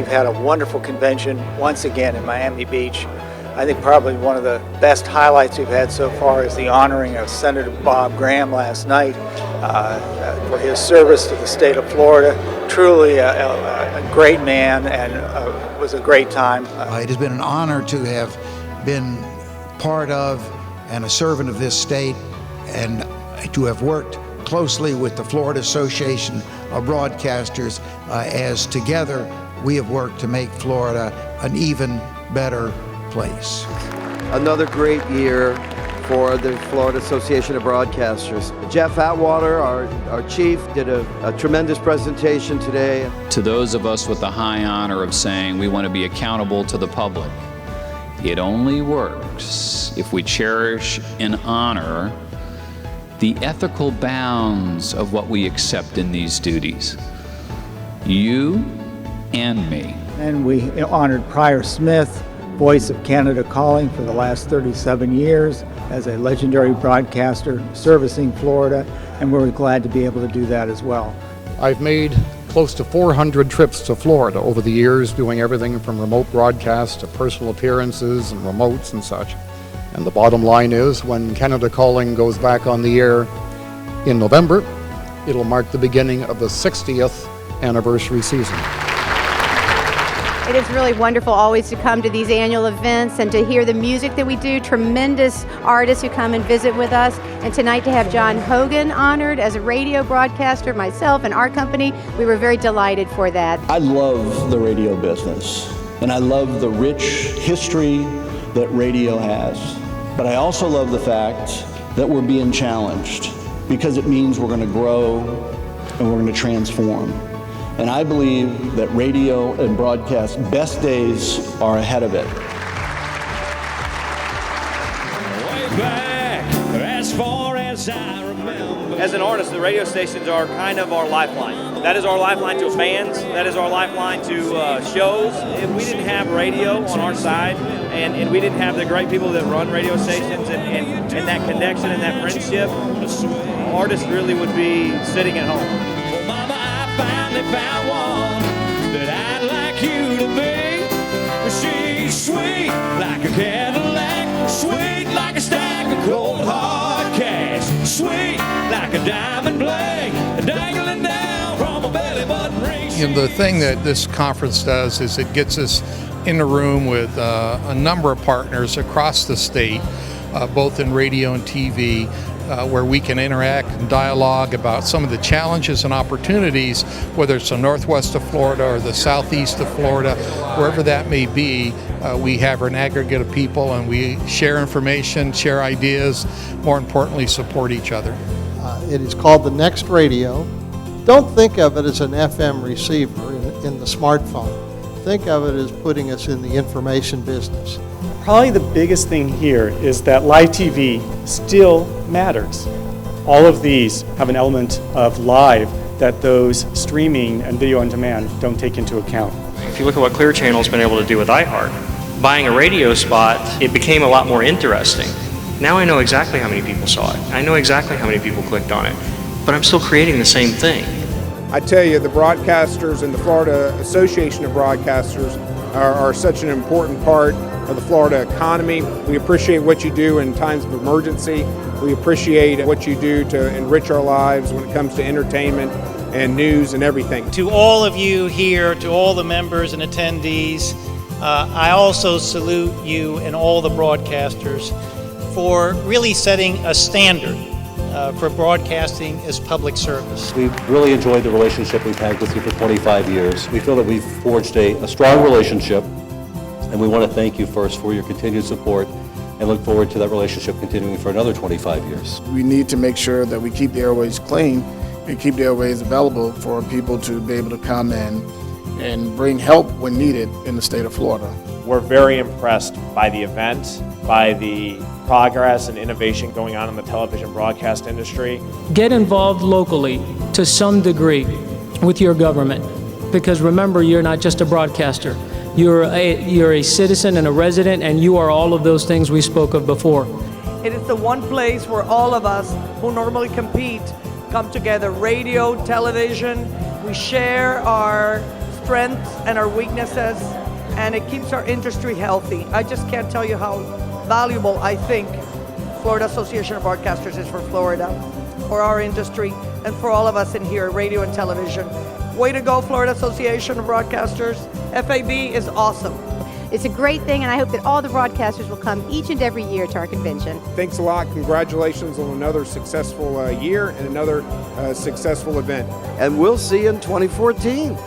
had a wonderful convention once again in Miami Beach. I think probably one of the best highlights we've had so far is the honoring of Senator Bob Graham last night for his service to the state of Florida. Truly a great man, and it was a great time. It has been an honor to have been part of and a servant of this state, and to have worked closely with the Florida Association of Broadcasters as together we have worked to make Florida an even better place. Another great year for the Florida Association of Broadcasters. Jeff Atwater, our chief, did a tremendous presentation today. To those of us with the high honor of saying we want to be accountable to the public, it only works if we cherish and honor the ethical bounds of what we accept in these duties. You and me. And we honored Prior Smith, Voice of Canada Calling, for the last 37 years as a legendary broadcaster servicing Florida, and we're glad to be able to do that as well. I've made close to 400 trips to Florida over the years, doing everything from remote broadcasts to personal appearances and remotes and such. And the bottom line is, when Canada Calling goes back on the air in November, it'll mark the beginning of the 60th anniversary season. It is really wonderful always to come to these annual events and to hear the music that we do. Tremendous artists who come and visit with us. And tonight to have John Hogan honored as a radio broadcaster, myself and our company, we were very delighted for that. I love the radio business, and I love the rich history that radio has. But I also love the fact that we're being challenged, because it means we're going to grow and we're going to transform. And I believe that radio and broadcast best days are ahead of it. Way back, as far as I remember. As an artist, the radio stations are kind of our lifeline. That is our lifeline to fans. That is our lifeline to shows. If we didn't have radio on our side, and we didn't have the great people that run radio stations and that connection and that friendship, artists really would be sitting at home. Well, Mama, I finally found one that I'd like you to be. She's sweet like a Cadillac, sweet like a stack of cold hard cash, sweet like a diamond bling, dangling down from a belly button ring. And the thing that this conference does is it gets us in a room with a number of partners across the state, both in radio and TV, where we can interact and dialogue about some of the challenges and opportunities, whether it's the northwest of Florida or the southeast of Florida, wherever that may be. We have an aggregate of people, and we share information, share ideas, more importantly, support each other. It is called the Next Radio. Don't think of it as an FM receiver in the smartphone. Think of it as putting us in the information business. Probably the biggest thing here is that live TV still matters. All of these have an element of live that those streaming and video on demand don't take into account. If you look at what Clear Channel's been able to do with iHeart, buying a radio spot, it became a lot more interesting. Now I know exactly how many people saw it. I know exactly how many people clicked on it, but I'm still creating the same thing. I tell you, the broadcasters and the Florida Association of Broadcasters are such an important part of the Florida economy. We appreciate what you do in times of emergency. We appreciate what you do to enrich our lives when it comes to entertainment and news and everything. To all of you here, to all the members and attendees, I also salute you and all the broadcasters for really setting a standard for broadcasting as public service. We've really enjoyed the relationship we've had with you for 25 years. We feel that we've forged a strong relationship, and we want to thank you first for your continued support and look forward to that relationship continuing for another 25 years. We need to make sure that we keep the airways clean and keep the airways available for people to be able to come in and bring help when needed in the state of Florida. We're very impressed by the event, by the progress and innovation going on in the television broadcast industry. Get involved locally to some degree with your government, because remember, you're not just a broadcaster. You're a citizen and a resident, and you are all of those things we spoke of before. It is the one place where all of us who normally compete come together. Radio, television, we share our strengths and our weaknesses, and it keeps our industry healthy. I just can't tell you how valuable I think Florida Association of Broadcasters is for Florida, for our industry, and for all of us in here, radio and television. Way to go, Florida Association of Broadcasters. FAB is awesome. It's a great thing, and I hope that all the broadcasters will come each and every year to our convention. Thanks a lot. Congratulations on another successful year and another successful event. And we'll see you in 2014.